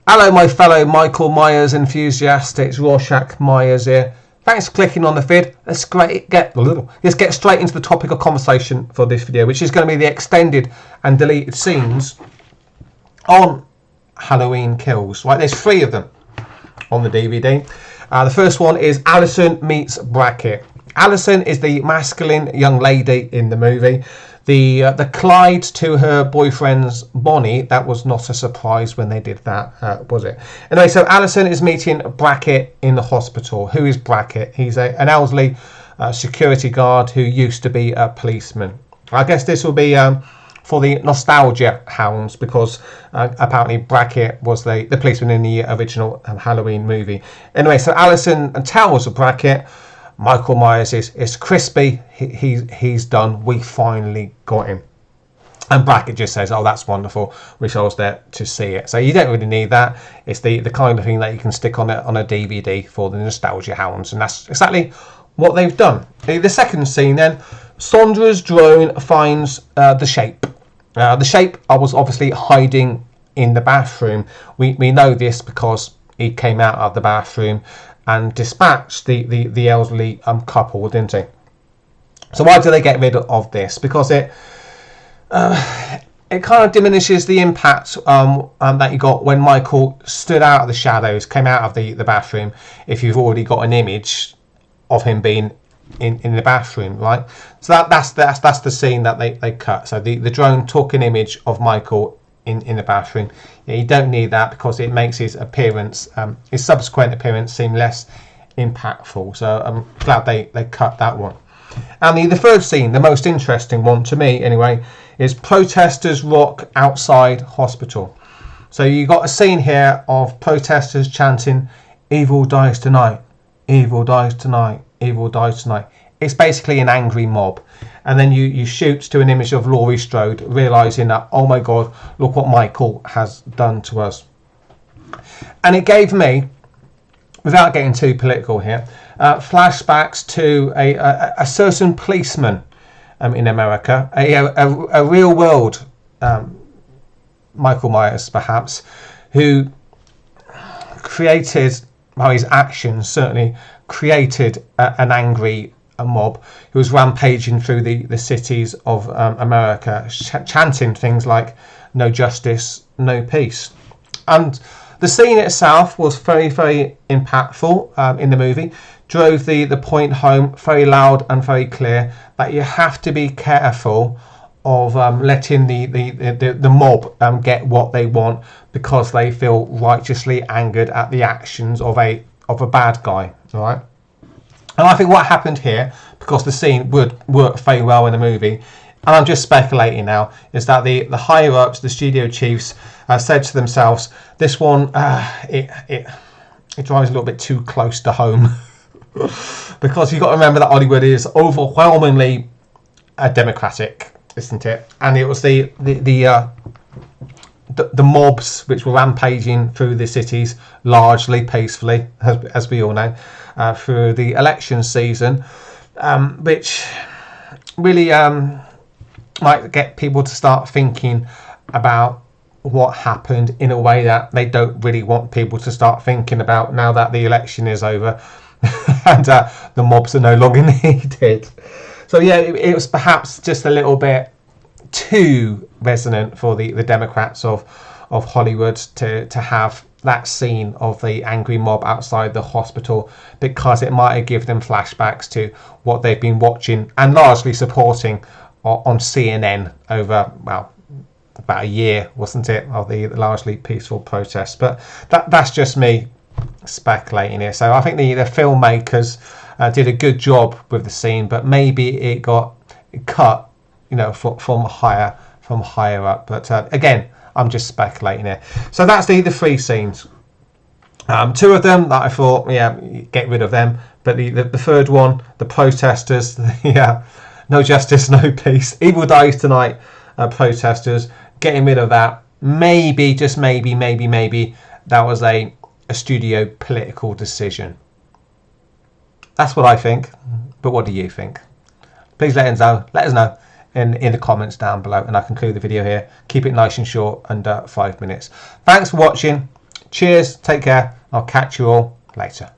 Hello my fellow Michael Myers enthusiasts, it's Rorschach Myers here. Thanks for clicking on the vid. Let's get straight into the topic of conversation for this video, which is going to be the extended and deleted scenes on Halloween Kills. Right, there's 3 of them on the DVD. The first one is Alison meets Brackett. Alison is the masculine young lady in the movie. The Clyde to her boyfriend's Bonnie, that was not a surprise when they did that, was it? Anyway, so Alison is meeting Brackett in the hospital. Who is Brackett? He's an elderly security guard who used to be a policeman. I guess this will be for the nostalgia hounds, because apparently Brackett was the policeman in the original Halloween movie. Anyway, so Alison tells Brackett, Michael Myers is crispy. He's done. We finally got him. And Brackett just says, "Oh, that's wonderful. Wish I was there to see it." So you don't really need that. It's the kind of thing that you can stick on a DVD for the nostalgia hounds, and that's exactly what they've done. The second scene then, Sandra's drone finds the shape. The shape was obviously hiding in the bathroom. We know this because he came out of the bathroom and dispatched the elderly couple, didn't he? So why do they get rid of this? Because it kind of diminishes the impact that you got when Michael stood out of the shadows, came out of the bathroom, if you've already got an image of him being in the bathroom, right? So that's the scene that they cut. So the drone took an image of Michael in the bathroom. You don't need that because it makes his appearance, his subsequent appearance, seem less impactful. So I'm glad they cut that one. And the third scene, the most interesting one to me anyway, is protesters rock outside hospital. So you got a scene here of protesters chanting, "Evil dies tonight, evil dies tonight, evil dies tonight." It's basically an angry mob. And then you shoot to an image of Laurie Strode, realising that, oh my God, look what Michael has done to us. And it gave me, without getting too political here, flashbacks to a certain policeman in America, a real world Michael Myers perhaps, who created, well, his actions certainly created an angry mob who was rampaging through the cities of America, chanting things like "No justice, no peace." And the scene itself was very, very impactful in the movie. Drove the point home very loud and very clear that you have to be careful of letting the mob get what they want because they feel righteously angered at the actions of a bad guy. All right. And I think what happened here, because the scene would work very well in the movie, and I'm just speculating now, is that the higher ups, the studio chiefs, said to themselves, "This one, it drives a little bit too close to home," because you've got to remember that Hollywood is overwhelmingly Democratic, isn't it? And it was the mobs which were rampaging through the cities largely peacefully, as we all know, through the election season, which really might get people to start thinking about what happened in a way that they don't really want people to start thinking about now that the election is over and the mobs are no longer needed. So yeah, it was perhaps just a little bit too resonant for the Democrats of Hollywood to have that scene of the angry mob outside the hospital, because it might have given them flashbacks to what they've been watching and largely supporting on CNN over, well, about a year, wasn't it, of the largely peaceful protests. But that's just me speculating here. So I think the filmmakers did a good job with the scene, but maybe it got cut, you know, from higher up. But again, I'm just speculating here. So that's the 3 scenes. 2 of them that I thought, yeah, get rid of them. But the third one, the protesters, no justice, no peace, evil dies tonight, protesters, getting rid of that. Maybe, just maybe, that was a studio political decision. That's what I think. But what do you think? Please let us know in the comments down below, and I conclude the video here. Keep it nice and short, under 5 minutes. Thanks for watching. Cheers, take care. I'll catch you all later.